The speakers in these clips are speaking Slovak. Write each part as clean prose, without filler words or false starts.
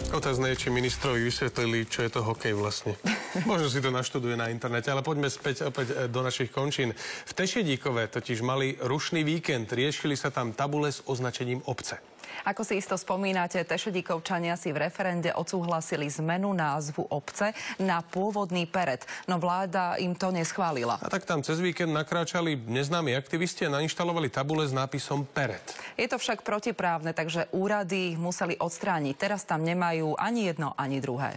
Otázne je, či ministrovi vysvetlili, čo je to hokej vlastne. Možno si to naštuduje na internete, ale poďme späť opäť do našich končín. V Tešedíkove totiž mali rušný víkend, riešili sa tam tabule s označením obce. Ako si isto spomínate, Tešedíkovčania si v referende odsúhlasili zmenu názvu obce na pôvodný Pered, no vláda im to neschválila. A tak tam cez víkend nakráčali neznámi aktivisti a nainštalovali tabule s nápisom Pered. Je to však protiprávne, takže úrady ich museli odstrániť. Teraz tam nemajú ani jedno, ani druhé.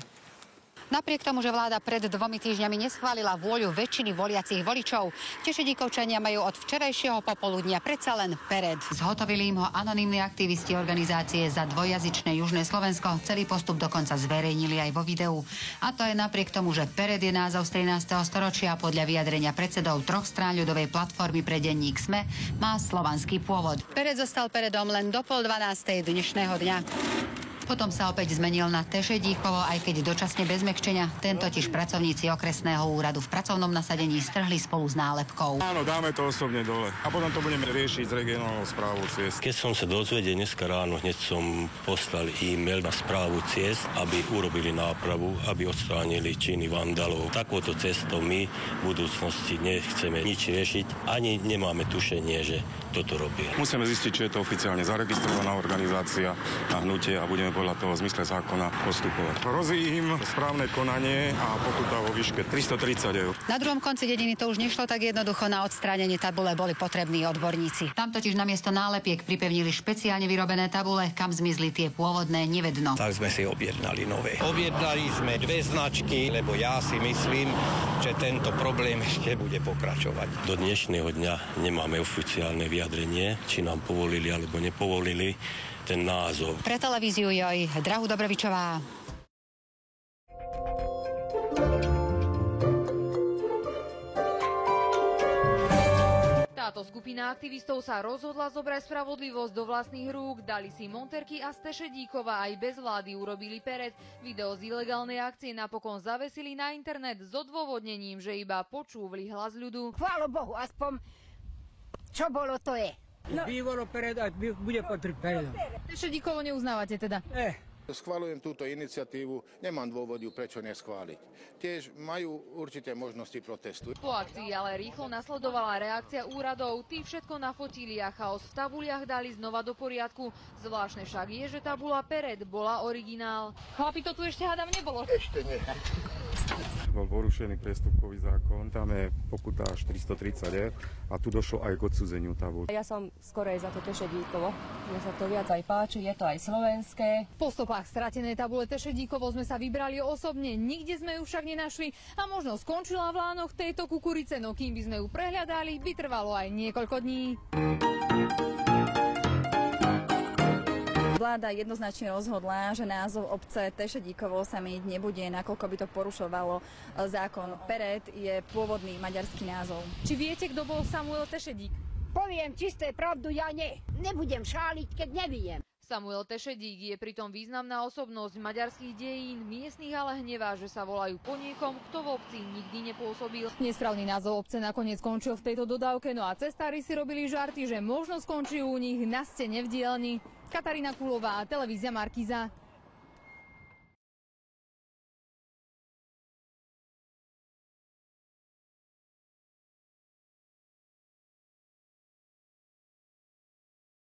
Napriek tomu, že vláda pred 2 týždňami neschválila vôľu väčšiny voliacich voličov, Tešedíkovčania majú od včerajšieho popoludnia predsa len Pered. Zhotovili im ho anonymní aktivisti organizácie Za dvojjazyčné Južné Slovensko. Celý postup dokonca zverejnili aj vo videu. A to je napriek tomu, že Pered je názov z 13. storočia. Podľa vyjadrenia predsedov 3 strán ľudovej platformy pre denník SME má slovanský pôvod. Pered zostal Peredom len do 11:30 dnešného dňa. Potom sa opäť zmenil na Tešedíkovo, aj keď dočasne bez mekčenia. Ten totiž pracovníci okresného úradu v pracovnom nasadení strhli spolu s nálepkou. Áno, dáme to osobne dole. A potom to budeme riešiť s regionálnou správou ciest. Keď som sa dozvedel dneska ráno, hneď som poslal e-mail na správu ciest, aby urobili nápravu, aby odstránili činy vandalov. Takouto cestou my v budúcnosti nechceme nič riešiť, ani nemáme tušenie, že toto robí. Musíme zistiť, či je to oficiálne zaregistrovaná organizácia a hnutie a budeme podľa toho v zmysle zákona postupovať. Hrozí im správne konanie a pokuta vo výške 330 €. Na druhom konci dediny to už nešlo tak jednoducho. Na odstránenie tabule boli potrební odborníci. Tam totiž namiesto nálepiek pripevnili špeciálne vyrobené tabule, kam zmizli tie pôvodné, nevedno. Tak sme si objednali nové. Objednali sme 2 značky, lebo ja si myslím, že tento problém ešte bude pokračovať. Do dnešného dňa nemáme oficiálne vyjadrenie, či nám povolili alebo nepovolili ten názov. Pre televíziu Joj, Drahu Dobrovičová. Táto skupina aktivistov sa rozhodla zobrať spravodlivosť do vlastných rúk. Dali si monterky a z Tešedíkova aj bez vlády urobili Pered. Video z ilegálnej akcie napokon zavesili na internet s odôvodnením, že iba počúvli hlas ľudu. Chvála Bohu, aspoň čo bolo, to je. No. Bývalo Pered a bude patriť Peredom. Tešedíkovo neuznávate teda? Schvaľujem túto iniciatívu, nemám dôvod ju prečo neschváliť. Tiež majú určité možnosti protestu. Po akcii ale rýchlo nasledovala reakcia úradov. Tí všetko nafotili a chaos v tabuliach dali znova do poriadku. Zvláštne však je, že tabula Pered bola originál. Chlapi, to tu ešte hádam nebolo. Ešte nie. Bol porušený priestupkový zákon, tam je pokuta až 330 € a tu došlo aj k odcudzeniu tabul. Ja som skorej za to Tešedíkovo. Mne sa to viac aj páči, je to aj slovenské. Po stopách stratenej tabule Tešedíkovo sme sa vybrali osobne, nikde sme ju však nenašli a možno skončila v lánoch tejto kukurice, no kým by sme ju prehľadali, by trvalo aj niekoľko dní. Vláda jednoznačne rozhodla, že názov obce Tešedíkovo sa meniť nebude, nakoľko by to porušovalo zákon. Pered je pôvodný maďarský názov. Či viete, kto bol Samuel Tešedík? Poviem čisté pravdu, ja nebudem šáliť, keď neviem. Samuel Tešedík je pritom významná osobnosť maďarských dejín, miestnych ale hnevá, že sa volajú po niekom, kto v obci nikdy nepôsobil. Nesprávny názov obce nakoniec skončil v tejto dodávke, no a cestári si robili žarty, že možno skončí u nich na stene v dielni. Katarína Kulová, televízia Markíza.